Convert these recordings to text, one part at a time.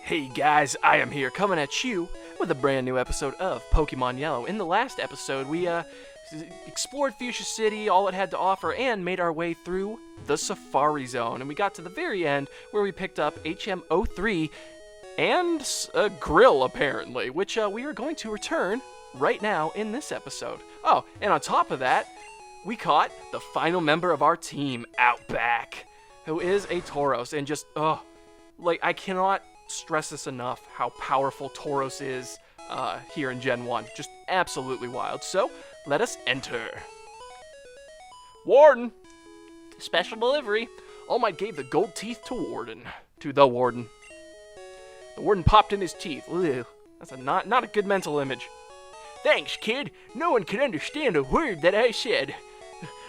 Hey guys, I am here coming at you with a brand new episode of Pokemon Yellow. In the last episode, we explored Fuchsia City, all it had to offer, and made our way through the Safari Zone. And we got to the very end where we picked up HM03 and a grill, apparently, which we are going to return right now in this episode. Oh, and on top of that, we caught the final member of our team, Outback, who is a Tauros, and just, I cannot stress this enough how powerful Tauros is here in Gen 1. Just absolutely wild. So, let us enter. Warden! Special delivery. All Might gave the gold teeth to the Warden. The Warden popped in his teeth. Ugh, that's not a good mental image. Thanks, kid. No one could understand a word that I said.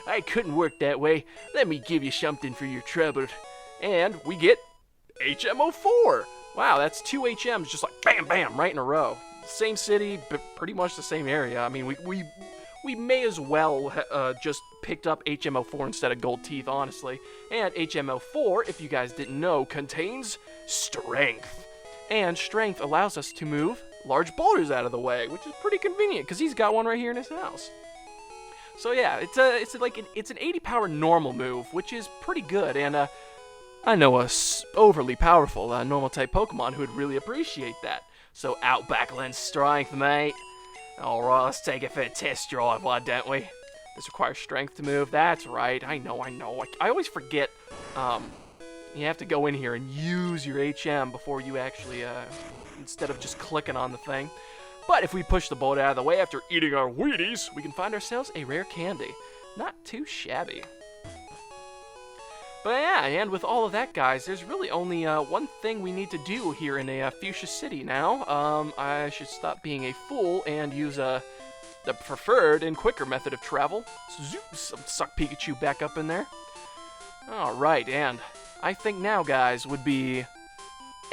I couldn't work that way. Let me give you something for your trouble. And we get HM04. Wow, that's two HMs just like bam, bam, right in a row. Same city, but pretty much the same area. I mean, we may as well just picked up HM04 instead of gold teeth, honestly. And HM04, if you guys didn't know, contains strength. And strength allows us to move large boulders out of the way, which is pretty convenient because he's got one right here in his house. So yeah, it's an 80 power normal move, which is pretty good. And I know a overly powerful normal type Pokemon who would really appreciate that. So Outback lends strength, mate. Alright, let's take it for a test drive, why don't we? This requires strength to move. That's right. I know. I always forget. You have to go in here and use your HM before you actually, instead of just clicking on the thing. But if we push the boat out of the way after eating our Wheaties, we can find ourselves a rare candy. Not too shabby. But yeah, and with all of that, guys, there's really only one thing we need to do here in a Fuchsia City now. I should stop being a fool and use the preferred and quicker method of travel. So, suck Pikachu back up in there. Alright, and I think now, guys, would be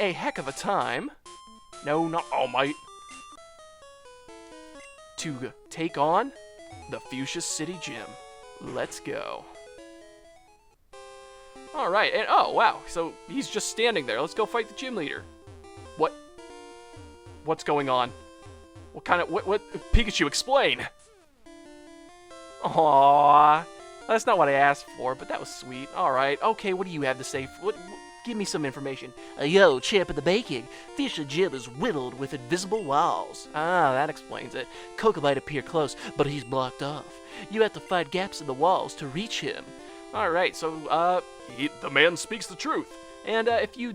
a heck of a time. No, not All Might. To take on the Fuchsia City Gym. Let's go. Alright, and oh, wow, so he's just standing there. Let's go fight the gym leader. What's going on? What Pikachu, explain! Aww, that's not what I asked for, but that was sweet. Alright, okay, what do you have to say? Give me some information. Yo, champ of the baking. Fuchsia Gym is riddled with invisible walls. Ah, that explains it. Koga might appear close, but he's blocked off. You have to find gaps in the walls to reach him. Alright, so, the man speaks the truth. And if you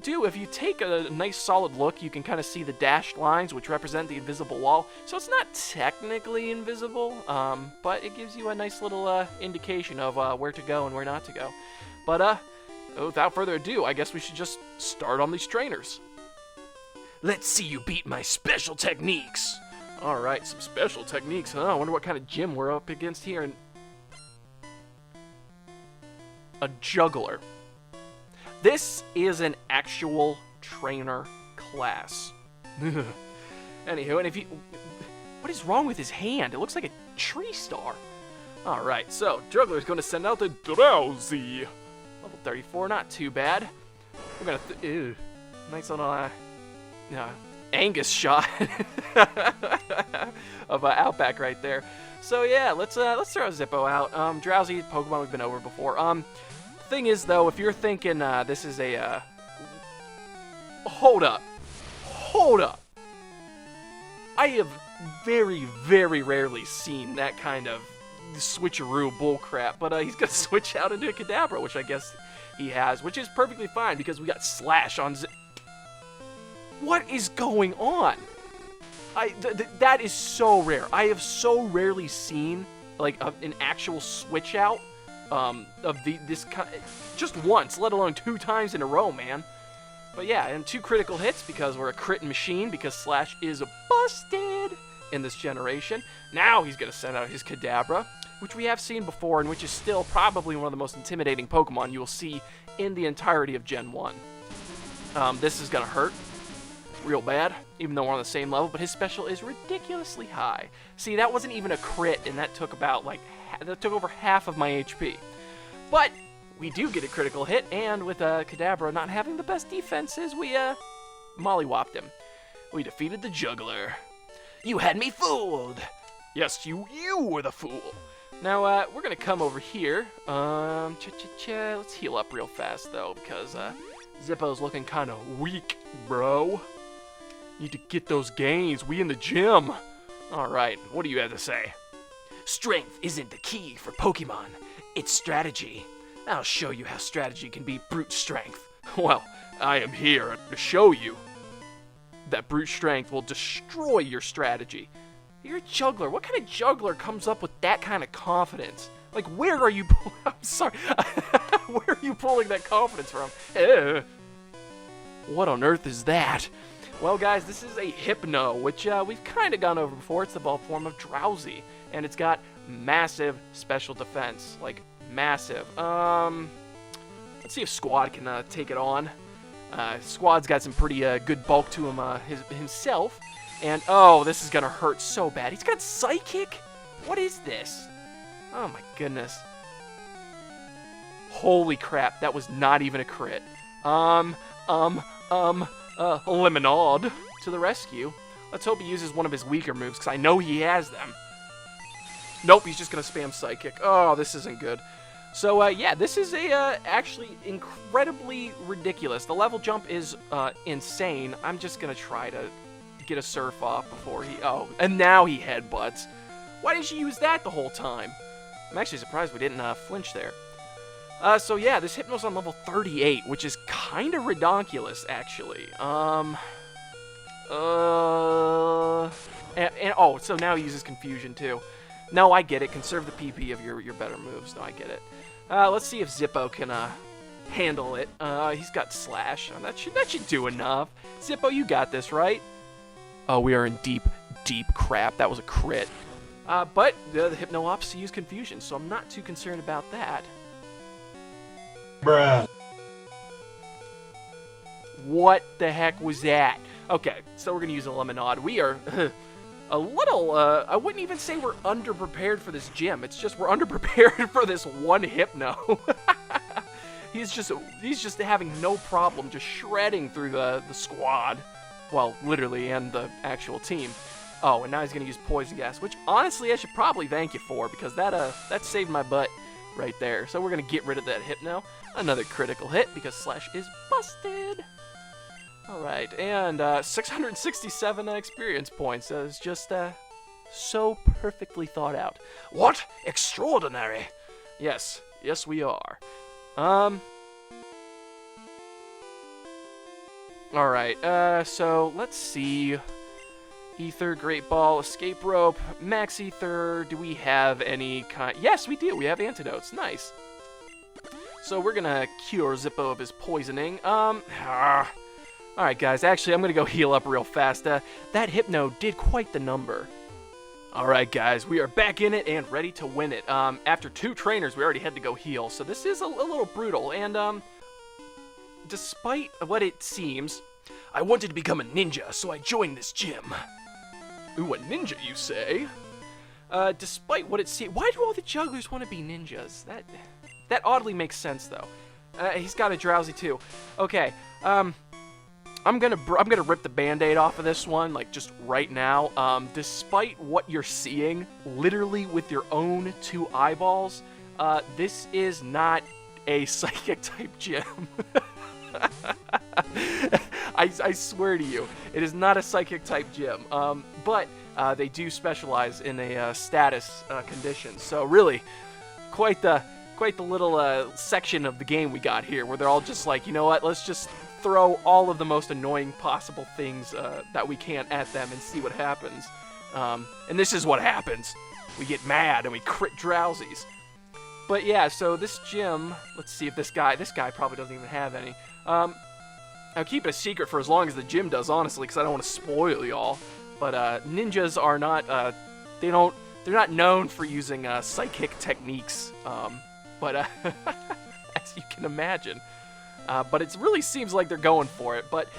take a nice solid look, you can kind of see the dashed lines, which represent the invisible wall. So it's not technically invisible, but it gives you a nice little indication of where to go and where not to go. But, without further ado, I guess we should just start on these trainers. Let's see you beat my special techniques. Alright, some special techniques, huh? I wonder what kind of gym we're up against here. A juggler. This is an actual trainer class. Anywho, and what is wrong with his hand? It looks like a tree star. Alright, so juggler is going to send out the Drowsy. Level 34, not too bad. We're gonna nice little Angus shot of Outback right there. So yeah, let's throw Zippo out. Drowsy Pokemon we've been over before. Thing is though, if you're thinking this is a hold up. I have very, very rarely seen that kind of switcheroo bullcrap, but he's gonna switch out into a Kadabra, which I guess he has, which is perfectly fine because we got Slash on What is going on? That is so rare. I have so rarely seen like an actual switch out of this kind, just once, let alone 2 times in a row, man. But yeah, and 2 critical hits because we're a crit machine, because Slash is busted in this generation. Now he's gonna send out his Kadabra, which we have seen before and which is still probably one of the most intimidating Pokemon you will see in the entirety of Gen 1. This is gonna hurt real bad, even though we're on the same level, but his special is ridiculously high. See, that wasn't even a crit, and that took about, that took over half of my HP. But we do get a critical hit, and with Kadabra not having the best defenses, we mollywopped him. We defeated the juggler. You had me fooled. Yes, you were the fool. Now, we're gonna come over here. Let's heal up real fast, though, because, Zippo's looking kind of weak, bro. Need to get those gains. We in the gym. Alright, what do you have to say? Strength isn't the key for Pokemon. It's strategy. I'll show you how strategy can beat brute strength. Well, I am here to show you that brute strength will destroy your strategy. You're a juggler. What kind of juggler comes up with that kind of confidence? Like, where are you I'm sorry. Where are you pulling that confidence from? What on earth is that? Well, guys, this is a Hypno, which we've kind of gone over before. It's the evolved form of Drowsy, and it's got massive special defense. Like, massive. Let's see if Squad can take it on. Squad's got some pretty good bulk to him himself. And, oh, this is going to hurt so bad. He's got Psychic? What is this? Oh, my goodness. Holy crap, that was not even a crit. Lemonade to the rescue. Let's hope he uses one of his weaker moves, because I know he has them. Nope, he's just going to spam Psychic. Oh, this isn't good. So, yeah, this is actually incredibly ridiculous. The level jump is insane. I'm just going to try to get a Surf off before he... Oh, and now he headbutts. Why did you use that the whole time? I'm actually surprised we didn't flinch there. So, yeah, this Hypno's on level 38, which is kind of redonkulous, actually. Oh, so now he uses Confusion, too. No, I get it. Conserve the PP of your better moves. No, I get it. Let's see if Zippo can handle it. He's got Slash. Oh, that should do enough. Zippo, you got this, right? Oh, we are in deep, deep crap. That was a crit. But the Hypno opts to use Confusion, so I'm not too concerned about that. Bruh. What the heck was that? Okay, so we're going to use a Lemonade. We are a little, I wouldn't even say we're underprepared for this gym. It's just we're underprepared for this one Hypno. He's just having no problem just shredding through the squad. Well, literally, and the actual team. Oh, and now he's going to use Poison Gas, which honestly I should probably thank you for, because that saved my butt right there. So we're going to get rid of that Hypno. Another critical hit, because Slash is busted. Alright, and 667 experience points. It's just so perfectly thought out. What? Extraordinary! Yes, we are. Alright, so let's see. Ether, Great Ball, Escape Rope, Max Ether. Do we have any kind? Yes, we do. We have antidotes. Nice. So we're gonna cure Zippo of his poisoning. Alright, guys. Actually, I'm gonna go heal up real fast. That Hypno did quite the number. Alright, guys. We are back in it and ready to win it. After 2 trainers, we already had to go heal. So this is a little brutal. And, despite what it seems, I wanted to become a ninja, so I joined this gym. Ooh, a ninja, you say? Despite what it seems... Why do all the jugglers want to be ninjas? That oddly makes sense, though. He's got a Drowsy, too. Okay, I'm gonna rip the Band-Aid off of this one, like, just right now. Despite what you're seeing, literally with your own 2 eyeballs, this is not a Psychic-type gym. I swear to you, it is not a Psychic-type gym. But they do specialize in a status condition. So really, quite the little section of the game we got here, where they're all just like, you know what? Let's just throw all of the most annoying possible things that we can at them and see what happens. And this is what happens. We get mad and we crit Drowsies. But yeah, so this gym, let's see if this guy probably doesn't even have any. I'll keep it a secret for as long as the gym does, honestly, because I don't want to spoil y'all. But ninjas are not, they're not known for using psychic techniques. But as you can imagine. But it really seems like they're going for it. But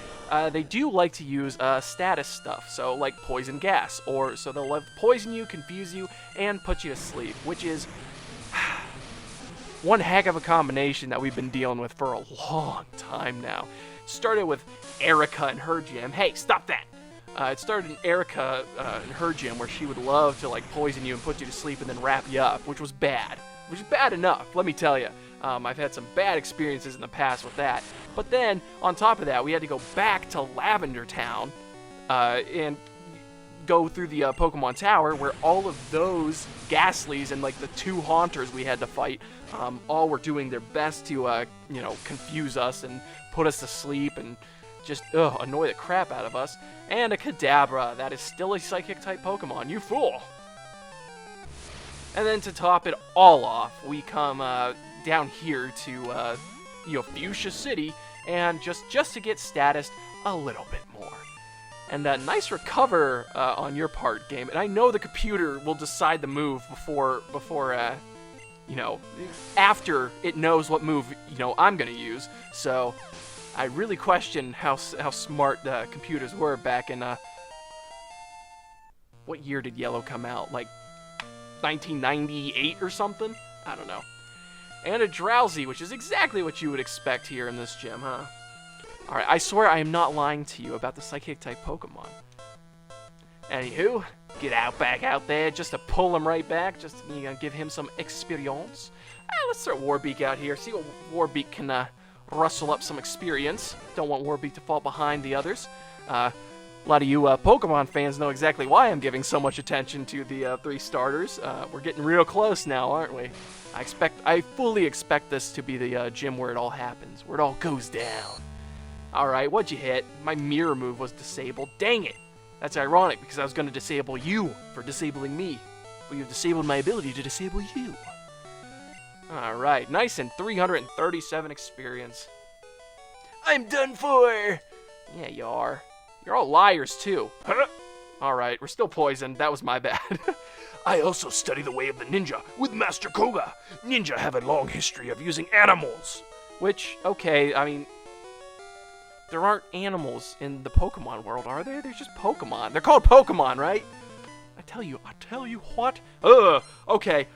they do like to use status stuff, so like Poison Gas, or so they'll poison you, confuse you, and put you to sleep, which is one heck of a combination that we've been dealing with for a long time now. Started with Erica and her gym. Hey, stop that! It started in Erica in her gym, where she would love to like poison you and put you to sleep and then wrap you up, which was bad. Which is bad enough, let me tell you. I've had some bad experiences in the past with that. But then, on top of that, we had to go back to Lavender Town and go through the Pokemon Tower, where all of those Ghastlies and like the 2 Haunters we had to fight all were doing their best to, confuse us and put us to sleep and just annoy the crap out of us. And a Kadabra that is still a Psychic-type Pokemon, you fool! And then to top it all off, we come down here to, Fuchsia City, and just to get status a little bit more. And nice recover on your part, game. And I know the computer will decide the move before after it knows what move, I'm gonna use. So I really question how smart the computers were back in, what year did Yellow come out? Like 1998 or something? I don't know. And a Drowsy, which is exactly what you would expect here in this gym, huh? Alright, I swear I am not lying to you about the Psychic-type Pokemon. Anywho, get back out there just to pull him right back, just to give him some experience. Let's throw Warbeak out here, see what Warbeak can rustle up some experience. Don't want Warbeak to fall behind the others. A lot of you Pokemon fans know exactly why I'm giving so much attention to the 3 starters. We're getting real close now, aren't we? I fully expect this to be the gym where it all happens, where it all goes down. Alright, what'd you hit? My mirror move was disabled. Dang it! That's ironic, because I was going to disable you for disabling me. But you've disabled my ability to disable you. Alright, nice and 337 experience. I'm done for! Yeah, you are. You're all liars, too. Huh? Alright, we're still poisoned. That was my bad. I also study the way of the ninja with Master Koga. Ninja have a long history of using animals. Which, okay, I mean, there aren't animals in the Pokemon world, are there? They're just Pokemon. They're called Pokemon, right? I tell you what? Okay,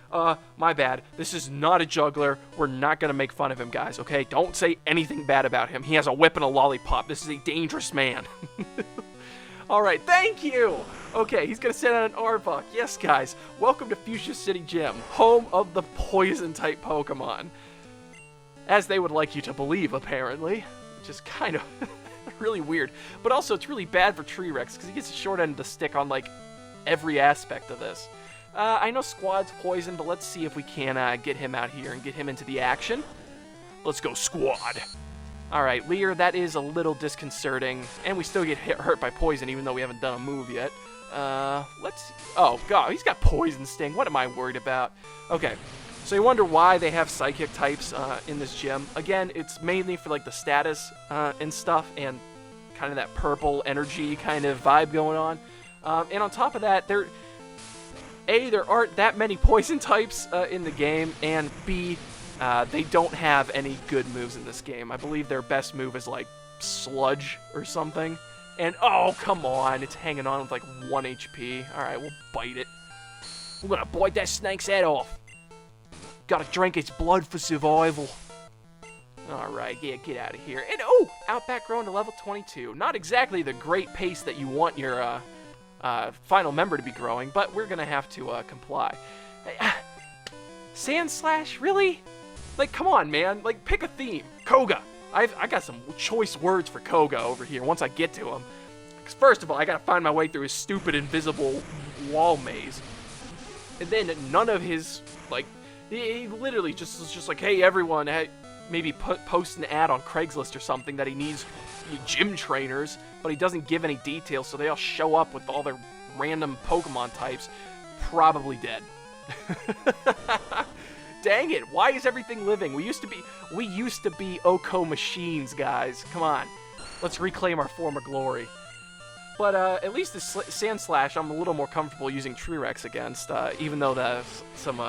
my bad. This is not a juggler. We're not gonna make fun of him, guys, okay? Don't say anything bad about him. He has a whip and a lollipop. This is a dangerous man. Alright, thank you! Okay, he's gonna send out an Arbok. Yes, guys, welcome to Fuchsia City Gym, home of the Poison-type Pokemon. As they would like you to believe, apparently. Which is kind of really weird. But also, it's really bad for Treerex, because he gets a short end of the stick on, like, every aspect of this. I know Squad's poison, but let's see if we can get him out here and get him into the action. Let's go, Squad! Alright, Leer, that is a little disconcerting, and we still get hurt by poison, even though we haven't done a move yet. Let's... Oh, God, he's got Poison Sting. What am I worried about? Okay, so you wonder why they have Psychic types in this gym. Again, it's mainly for, like, the status and stuff, and kind of that purple energy kind of vibe going on. And on top of that, there aren't that many poison types in the game, and B, they don't have any good moves in this game. I believe their best move is, like, Sludge or something. And, oh, come on, it's hanging on with, like, 1 HP. Alright, we'll bite it. We're gonna bite that snake's head off. Gotta drink its blood for survival. Alright, yeah, get out of here. And, oh, Outback grown to level 22. Not exactly the great pace that you want your, final member to be growing, but we're gonna have to, comply. Sand Slash, really? Like, come on, man. Like, pick a theme. Koga. I got some choice words for Koga over here once I get to him. First of all, I gotta find my way through his stupid invisible wall maze. And then none of his, like, he literally just was just like, hey, everyone, maybe post an ad on Craigslist or something that he needs gym trainers, but he doesn't give any details, so they all show up with all their random Pokemon types, probably dead. Dang it, why is everything living? We used to be Oko machines, guys. Come on. Let's reclaim our former glory. But at least the Sand Slash, I'm a little more comfortable using Treerex against, even though some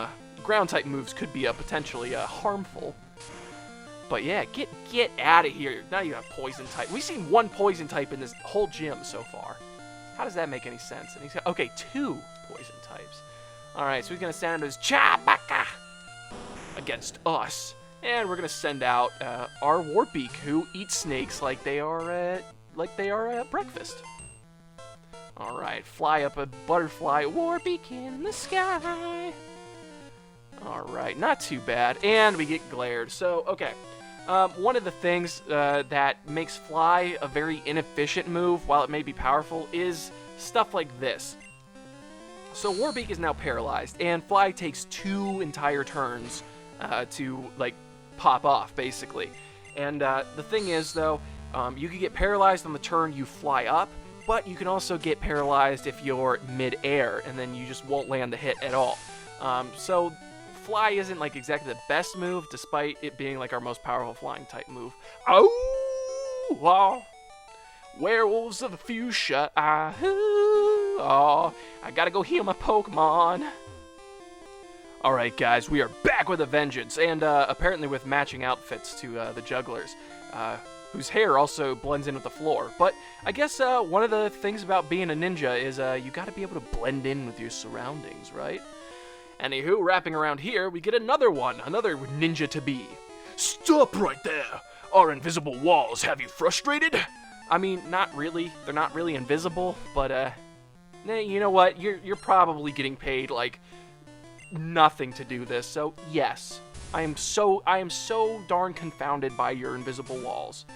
ground-type moves could be potentially harmful. But yeah, get out of here. Now you have Poison-type. We've seen 1 Poison-type in this whole gym so far. How does that make any sense? And he's got, okay, 2 Poison-types. Alright, so he's going to send him his Chabaka against us. And we're gonna send out our Warbeak, who eats snakes like they are at breakfast. All right, fly up a butterfly, Warbeak in the sky. All right, not too bad, and we get glared. So, okay, one of the things that makes fly a very inefficient move, while it may be powerful, is stuff like this. So Warbeak is now paralyzed, and fly takes 2 entire turns to like pop off, basically. And the thing is, though, you can get paralyzed on the turn you fly up, but you can also get paralyzed if you're mid-air, and then you just won't land the hit at all. So fly isn't like exactly the best move, despite it being like our most powerful flying type move. Oh, wow. Werewolves of the fuchsia. Oh, I gotta go heal my Pokemon. Alright guys, we are back with a vengeance, and apparently with matching outfits to the jugglers, whose hair also blends in with the floor. But I guess one of the things about being a ninja is you gotta be able to blend in with your surroundings, right? Anywho, wrapping around here, we get another ninja to be. Stop right there! Our invisible walls have you frustrated? I mean, not really. They're not really invisible, but you know what? You're probably getting paid like nothing to do this. So yes, I am so darn confounded by your invisible walls.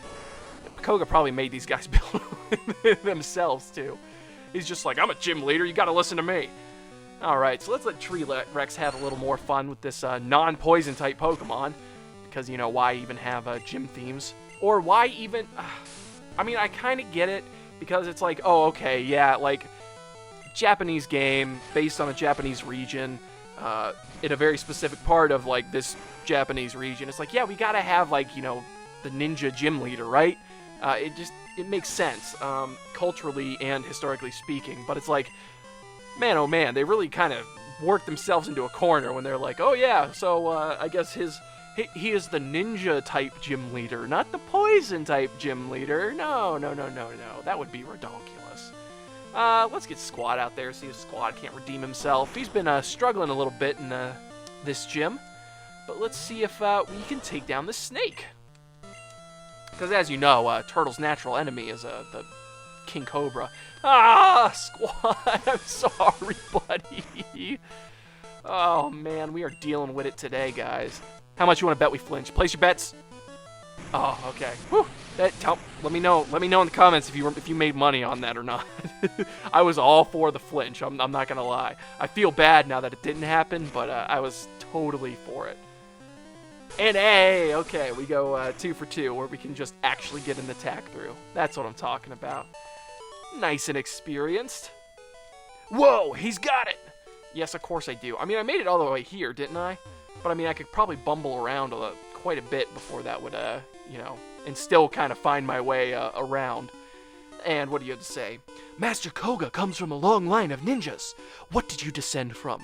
Koga probably made these guys build themselves too. He's just like, I'm a gym leader. You got to listen to me. All right, so let's let Tree Rex have a little more fun with this non-poison type Pokemon, because you know, why even have gym themes, or why even? I mean, I kind of get it, because it's like, oh, okay, yeah, like Japanese game based on a Japanese region. In a very specific part of like this Japanese region, it's like, yeah, we gotta have like, you know, the ninja gym leader, right? It makes sense, culturally and historically speaking. But it's like, man, oh man, they really kind of worked themselves into a corner when they're like, oh yeah, so I guess he is the ninja type gym leader, not the poison type gym leader. No, that would be redonkulous. Let's get Squad out there, see if Squad can't redeem himself. He's been struggling a little bit in this gym, but let's see if we can take down the snake. Because as you know, Turtle's natural enemy is the King Cobra. Ah, Squad, I'm sorry, buddy. Oh man, we are dealing with it today, guys. How much you want to bet we flinch? Place your bets. Oh, okay. Whew. Let me know in the comments if you made money on that or not. I was all for the flinch. I'm not gonna lie. I feel bad now that it didn't happen, but I was totally for it. And hey, okay, we go 2 for 2, where we can just actually get an attack through. That's what I'm talking about. Nice and experienced. Whoa, he's got it. Yes, of course I do. I mean, I made it all the way here, didn't I? But I mean, I could probably bumble around quite a bit before that would, you know, and still kind of find my way around. And what do you have to say? Master Koga comes from a long line of ninjas. What did you descend from?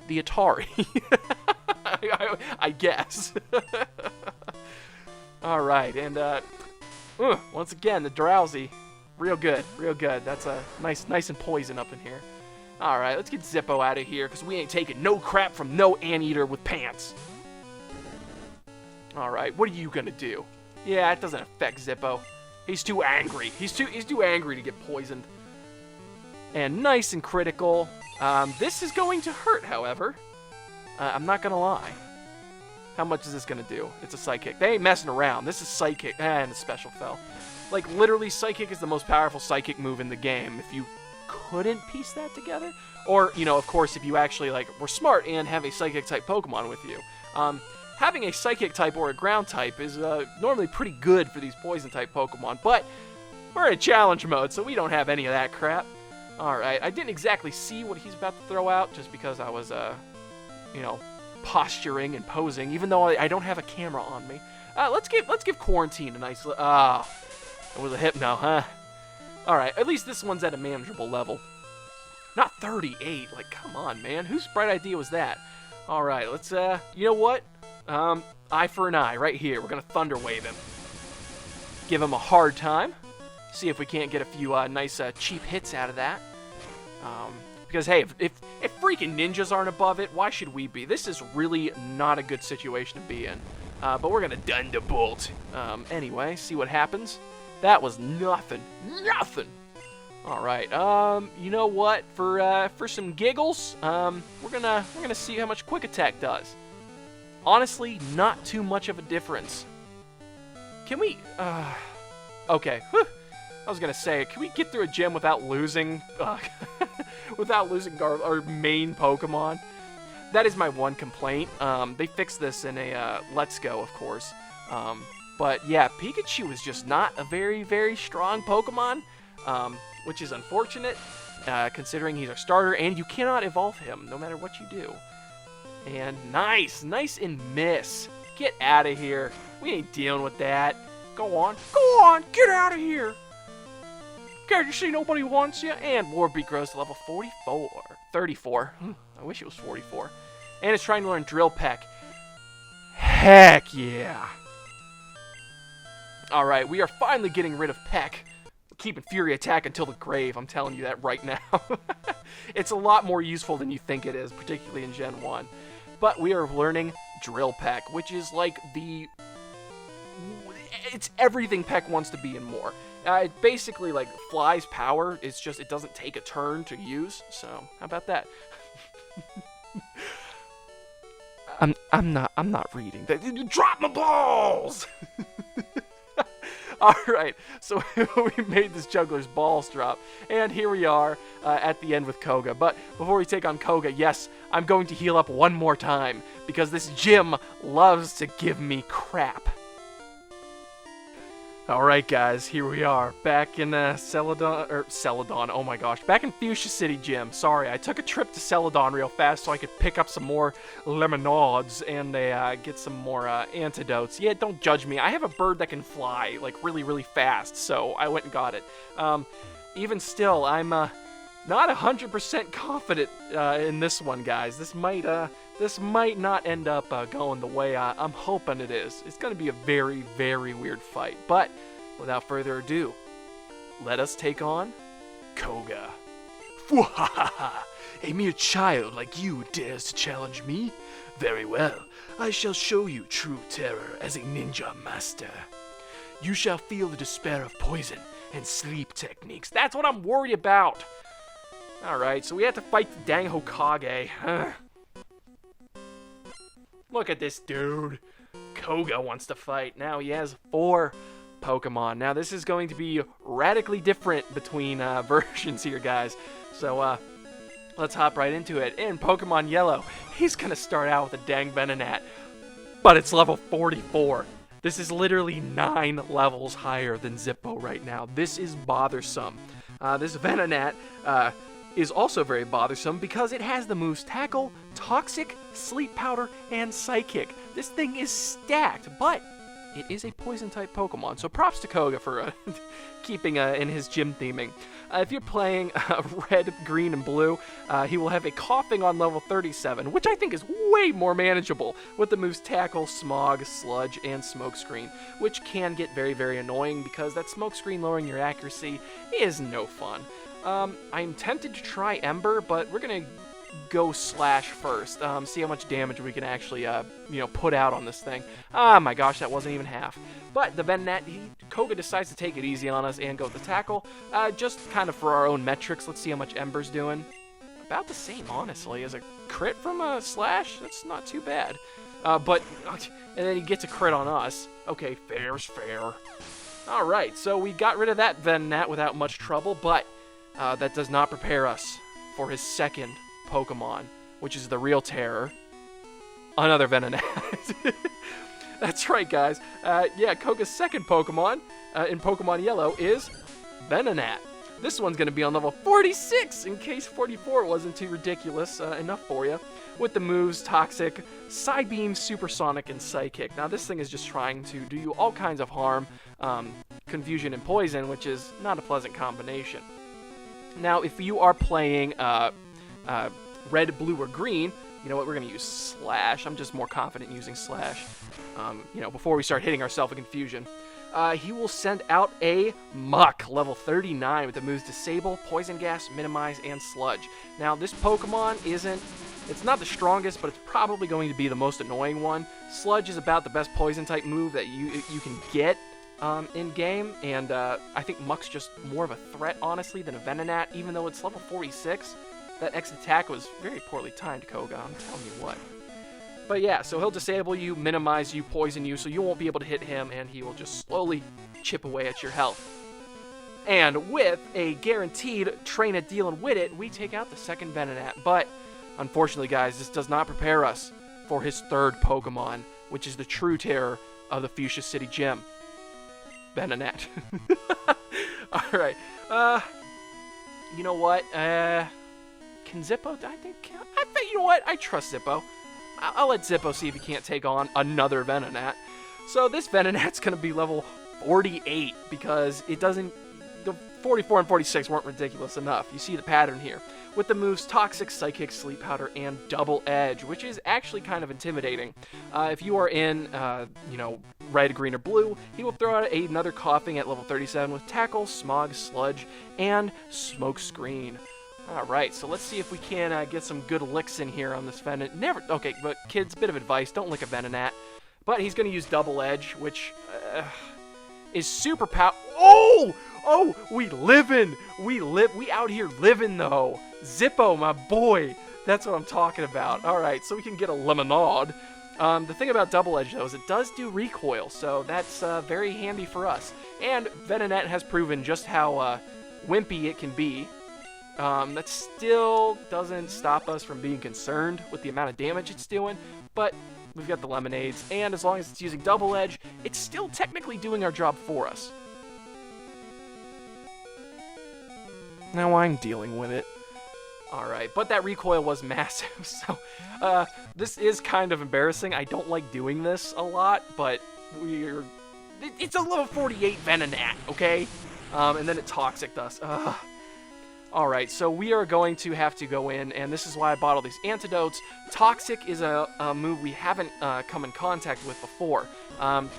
The Atari. I guess. All right, and once again, the Drowsy. Real good, real good. That's a nice and poison up in here. All right, let's get Zippo out of here, because we ain't taking no crap from no anteater with pants. All right, what are you gonna do? Yeah, it doesn't affect Zippo. He's too angry. He's too angry to get poisoned. And nice and critical. This is going to hurt, however. I'm not gonna lie. How much is this gonna do? It's a Psychic. They ain't messing around. This is Psychic, and a special fell. Like, literally, Psychic is the most powerful Psychic move in the game. If you couldn't piece that together, or, you know, of course, if you actually, like, were smart and have a Psychic-type Pokemon with you. Having a Psychic-type or a Ground-type is normally pretty good for these Poison-type Pokemon, but we're in Challenge mode, so we don't have any of that crap. Alright, I didn't exactly see what he's about to throw out, just because I was, you know, posturing and posing, even though I don't have a camera on me. Let's give Quarantine a nice... it was a Hypno, huh? Alright, at least this one's at a manageable level. Not 38, like, come on, man. Whose bright idea was that? Alright, let's, you know what? Eye for an eye, right here. We're gonna Thunder Wave him. Give him a hard time. See if we can't get a few, nice, cheap hits out of that. Because, hey, if freaking ninjas aren't above it, why should we be? This is really not a good situation to be in. But we're going to thunderbolt. Anyway, see what happens. That was nothing. Nothing! Alright, you know what? For some giggles, we're gonna see how much quick attack does. Honestly, not too much of a difference. Can we, okay. Whew. I was gonna say, can we get through a gym without losing, without losing our main Pokemon? That is my one complaint. They fixed this in a, Let's Go, of course. But yeah, Pikachu is just not a very, very strong Pokemon, which is unfortunate, considering he's our starter, and you cannot evolve him, no matter what you do. And nice and miss. Get out of here. We ain't dealing with that. Go on, get out of here. Can't you see nobody wants you? And Warbeak grows to level 34. I wish it was 44. And it's trying to learn Drill Peck. Heck yeah. Alright, we are finally getting rid of Peck. Keeping Fury Attack until the grave, I'm telling you that right now. It's a lot more useful than you think it is, particularly in Gen 1. But we are learning Drill Peck, which is like it's everything Peck wants to be and more. It basically like Fly's power, it's just it doesn't take a turn to use, so how about that? I'm not reading. Drop my balls! Alright, so we made this juggler's balls drop, and here we are at the end with Koga. But before we take on Koga, yes, I'm going to heal up one more time, because this gym loves to give me crap. Alright guys, here we are, back in Celadon, oh my gosh, back in Fuchsia City Gym. Sorry, I took a trip to Celadon real fast so I could pick up some more lemonades and get some more antidotes. Yeah, don't judge me, I have a bird that can fly, like, really, really fast, so I went and got it. Even still, I'm not 100% confident in this one, guys. This might not end up going the way I'm hoping it is. It's going to be a very, very weird fight. But without further ado, let us take on Koga. Fwahaha! A mere child like you dares to challenge me? Very well. I shall show you true terror as a ninja master. You shall feel the despair of poison and sleep techniques. That's what I'm worried about. Alright, so we have to fight the dang HOKAGE. Look at this dude. Koga wants to fight. Now he has 4 Pokemon. Now this is going to be radically different between versions here, guys. So let's hop right into it. In Pokemon Yellow, he's going to start out with a dang Venonat. But it's level 44. This is literally 9 levels higher than Zippo right now. This is bothersome. This Venonat is also very bothersome because it has the moves Tackle, Toxic, Sleep Powder, and Psychic. This thing is stacked, but it is a Poison-type Pokemon, so props to Koga for keeping in his gym theming. If you're playing Red, Green, and Blue, he will have a Coughing on level 37, which I think is way more manageable with the moves Tackle, Smog, Sludge, and Smokescreen, which can get very, very annoying because that Smokescreen lowering your accuracy is no fun. I'm tempted to try Ember, but we're going to go Slash first, see how much damage we can actually, put out on this thing. Ah, my gosh, that wasn't even half. But the Venonat, Koga decides to take it easy on us and go with the Tackle, just kind of for our own metrics. Let's see how much Ember's doing. About the same, honestly, as a crit from a Slash. That's not too bad. And then he gets a crit on us. Okay, fair's fair. Alright, so we got rid of that Venonat without much trouble, but that does not prepare us for his second Pokemon, which is the real terror. Another Venonat. That's right, guys. Koga's second Pokemon in Pokemon Yellow is Venonat. This one's going to be on level 46, in case 44 wasn't too ridiculous enough for you, with the moves Toxic, Psybeam, Supersonic, and Psychic. Now, this thing is just trying to do you all kinds of harm, confusion, and poison, which is not a pleasant combination. Now, if you are playing Red, Blue, or Green, you know what, we're going to use Slash. I'm just more confident using Slash, before we start hitting ourselves with Confusion. he will send out a Muck, level 39, with the moves Disable, Poison Gas, Minimize, and Sludge. Now, this Pokemon it's not the strongest, but it's probably going to be the most annoying one. Sludge is about the best Poison-type move that you can get in-game, and I think Muck's just more of a threat, honestly, than a Venonat, even though it's level 46. That X attack was very poorly timed, Koga, I'm telling you what. But yeah, so he'll disable you, minimize you, poison you, so you won't be able to hit him, and he will just slowly chip away at your health. And with a guaranteed train a dealing with it, we take out the second Venonat. But unfortunately, guys, this does not prepare us for his third Pokemon, which is the true terror of the Fuchsia City Gym. Venonat. Alright. You know what? Can Zippo? I think you know what? I trust Zippo. I'll let Zippo see if he can't take on another Venonat. So this Venonat's going to be level 48 because it doesn't... The 44 and 46 weren't ridiculous enough. You see the pattern here. With the moves Toxic, Psychic, Sleep Powder, and Double Edge, which is actually kind of intimidating. If you are in, red, green, or blue, he will throw out another Coughing at level 37 with Tackle, Smog, Sludge, and Smoke Screen. Alright, so let's see if we can get some good licks in here on this Venonat. Okay, but kids, bit of advice, don't lick a Venonat. But he's going to use Double Edge, which is super Oh, we out here living, though. Zippo, my boy. That's what I'm talking about. Alright, so we can get a Lemonade. The thing about Double Edge, though, is it does do recoil, so that's very handy for us. And Venonat has proven just how wimpy it can be. That still doesn't stop us from being concerned with the amount of damage it's doing, but we've got the Lemonades, and as long as it's using Double Edge, it's still technically doing our job for us. Now I'm dealing with it. Alright, but that recoil was massive, so this is kind of embarrassing. I don't like doing this a lot, but it's a level 48 Venonat, okay? And then it Toxic us. Alright, so we are going to have to go in, and this is why I bought all these antidotes. Toxic is a move we haven't come in contact with before.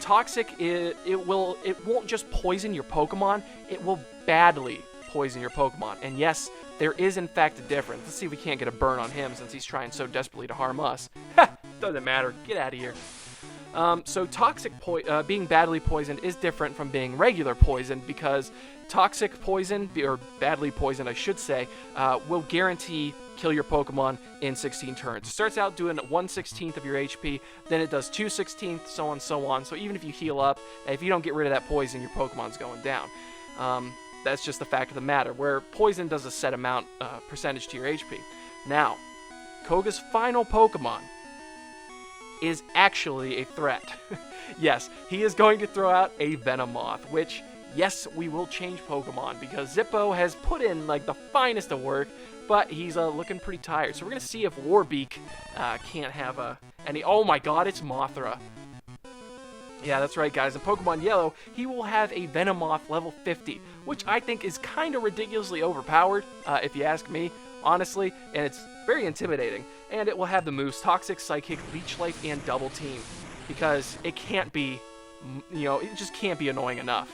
Toxic, it won't just poison your Pokemon, it will badly poison your Pokemon. And yes, there is in fact a difference. Let's see if we can't get a burn on him since he's trying so desperately to harm us. Ha! Doesn't matter. Get out of here. So Toxic being badly poisoned is different from being regular poisoned because Toxic poison, or badly poisoned I should say, will guarantee kill your Pokemon in 16 turns. It starts out doing 1/16 of your HP, then it does 2/16, so on and so on. So even if you heal up, if you don't get rid of that poison, your Pokemon's going down. That's just the fact of the matter, where poison does a set amount percentage to your HP. Now, Koga's final Pokemon is actually a threat. Yes, he is going to throw out a Venomoth, which, yes, we will change Pokemon because Zippo has put in like the finest of work, but he's looking pretty tired. So we're going to see if Warbeak can't have any... Oh my god, it's Mothra. Yeah, that's right, guys. In Pokemon Yellow, he will have a Venomoth level 50, which I think is kind of ridiculously overpowered, if you ask me, honestly, and it's very intimidating. And it will have the moves Toxic, Psychic, Leech Life, and Double Team, because it can't be, it just can't be annoying enough.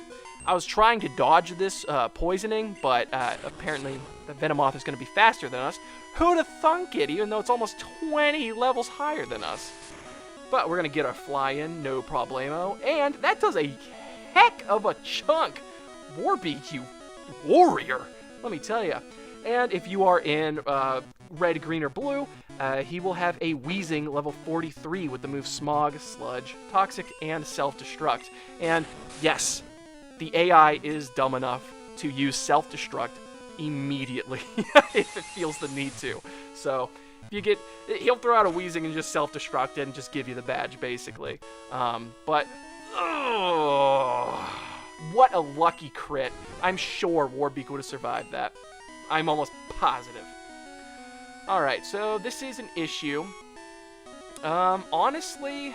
I was trying to dodge this poisoning, but apparently the Venomoth is going to be faster than us. Who'd have thunk it, even though it's almost 20 levels higher than us? But we're going to get our fly in, no problemo. And that does a heck of a chunk. Warbeak, you warrior, let me tell you. And if you are in red, green, or blue, he will have a Weezing level 43 with the move Smog, Sludge, Toxic, and Self-Destruct. And yes, the AI is dumb enough to use Self-Destruct immediately if it feels the need to. So... he'll throw out a Weezing and just self-destruct it and just give you the badge, basically. But, what a lucky crit. I'm sure Warbeak would have survived that. I'm almost positive. Alright, so this is an issue. Honestly...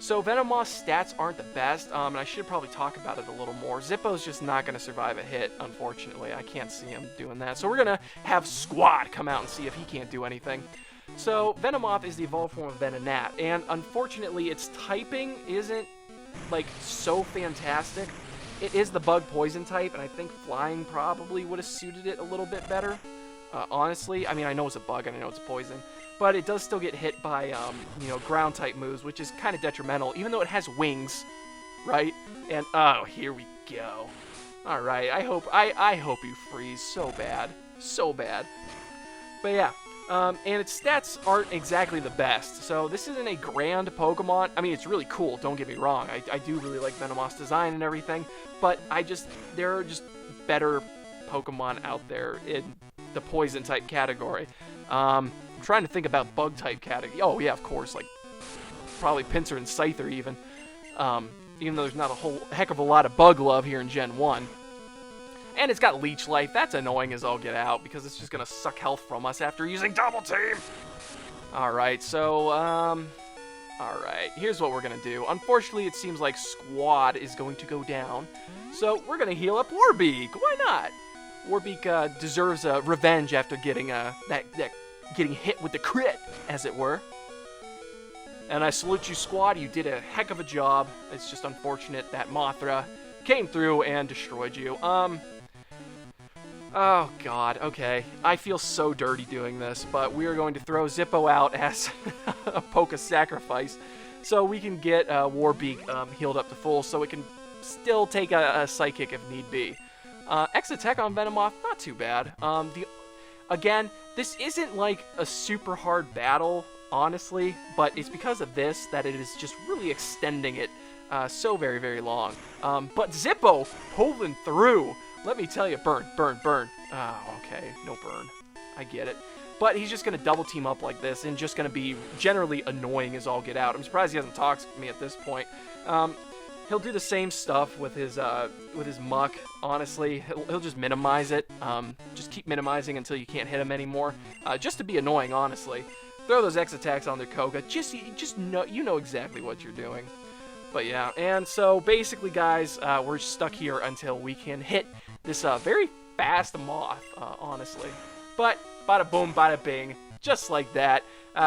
So Venomoth's stats aren't the best, and I should probably talk about it a little more. Zippo's just not going to survive a hit, unfortunately. I can't see him doing that. So we're going to have Squad come out and see if he can't do anything. So Venomoth is the evolved form of Venonat, and unfortunately its typing isn't like, so fantastic. It is the bug poison type, and I think flying probably would have suited it a little bit better. Honestly, I mean, I know it's a bug, and I know it's poison, but it does still get hit by, you know, ground type moves, which is kind of detrimental, even though it has wings, right? And, oh, here we go. All right, I hope you freeze so bad. So bad. But yeah, and its stats aren't exactly the best. So this isn't a grand Pokemon. I mean, it's really cool, don't get me wrong. I do really like Venomoth's design and everything. But there are just better Pokemon out there in the poison type category. I'm trying to think about bug type category. Oh yeah, of course, like probably Pinsir and Scyther even. Even though there's not a whole heck of a lot of bug love here in Gen 1. And it's got Leech Life. That's annoying as all get out, because it's just going to suck health from us after using Double Team. Alright, so, alright, here's what we're going to do. Unfortunately, it seems like Squad is going to go down, so we're going to heal up Warbeak. Why not? Warbeak deserves revenge after getting getting hit with the crit, as it were. And I salute you, Squad. You did a heck of a job. It's just unfortunate that Mothra came through and destroyed you. Oh, God. Okay. I feel so dirty doing this, but we are going to throw Zippo out as a Poké sacrifice so we can get Warbeak healed up to full so it can still take a Psychic if need be. X-Attack on Venomoth, not too bad. Again, this isn't like a super hard battle, honestly, but it's because of this that it is just really extending it so very, very long. But Zippo pulling through. Let me tell you, burn, burn, burn. Oh, okay, no burn. I get it. But he's just going to double team up like this and just going to be generally annoying as all get out. I'm surprised he hasn't talked to me at this point. He'll do the same stuff with his muck, honestly. He'll just minimize it. Just keep minimizing until you can't hit him anymore. Just to be annoying, honestly. Throw those X attacks on their Koga. Just know, you know exactly what you're doing. But yeah, and so basically, guys, we're stuck here until we can hit this very fast moth, honestly. But bada boom, bada bing, just like that.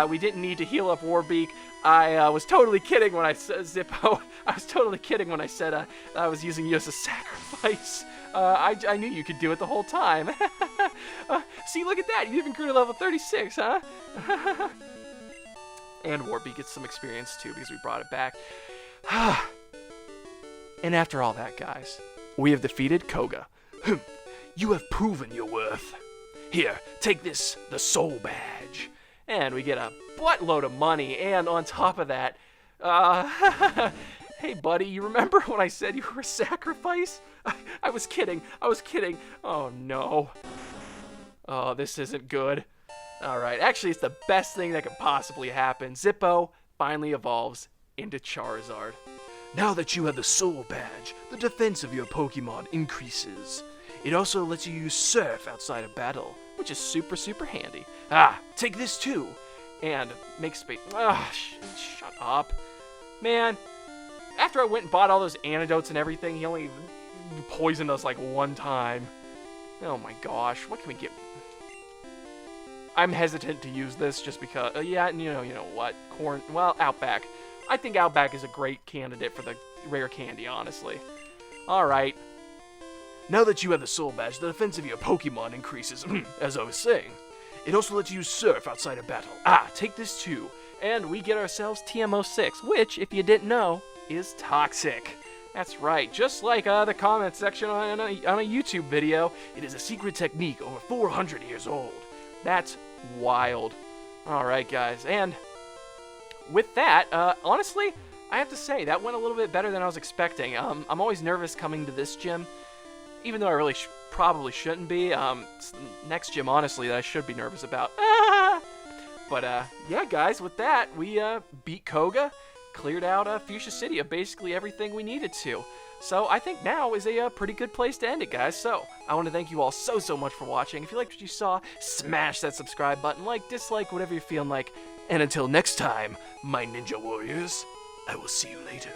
We didn't need to heal up Warbeak. I was totally kidding when I said Zippo. I was totally kidding when I said I was using you as a sacrifice. I knew you could do it the whole time. See, look at that. You even grew to level 36, huh? And Warbeak gets some experience, too, because we brought it back. And after all that, guys, we have defeated Koga. You have proven your worth. Here, take this, the Soul Badge. And we get a buttload of money, and on top of that, hey buddy, you remember when I said you were a sacrifice? I was kidding, Oh no. Oh, this isn't good. Alright, actually it's the best thing that could possibly happen. Zippo finally evolves into Charizard. Now that you have the Soul Badge, the defense of your Pokemon increases. It also lets you use Surf outside of battle, which is super, super handy. Take this too. And make space. Shut up. Man, after I went and bought all those antidotes and everything, he only poisoned us like one time. Oh my gosh, what can we get? I'm hesitant to use this just because, yeah, you know what, Outback. I think Outback is a great candidate for the rare candy, honestly. Alright. Now that you have the Soul Badge, the defense of your Pokemon increases, as I was saying. It also lets you use Surf outside of battle. Take this too. And we get ourselves TM06, which, if you didn't know, is toxic. That's right, just like the comment section on a YouTube video, it is a secret technique over 400 years old. That's wild. Alright, guys, and with that, honestly, I have to say, that went a little bit better than I was expecting. I'm always nervous coming to this gym, even though I really probably shouldn't be. It's the next gym, honestly, that I should be nervous about. But, yeah, guys, with that, we beat Koga, cleared out Fuchsia City of basically everything we needed to. So I think now is a pretty good place to end it, guys. So I want to thank you all so much for watching. If you liked what you saw, smash that subscribe button, like, dislike, whatever you're feeling like. And until next time, my Ninja Warriors, I will see you later.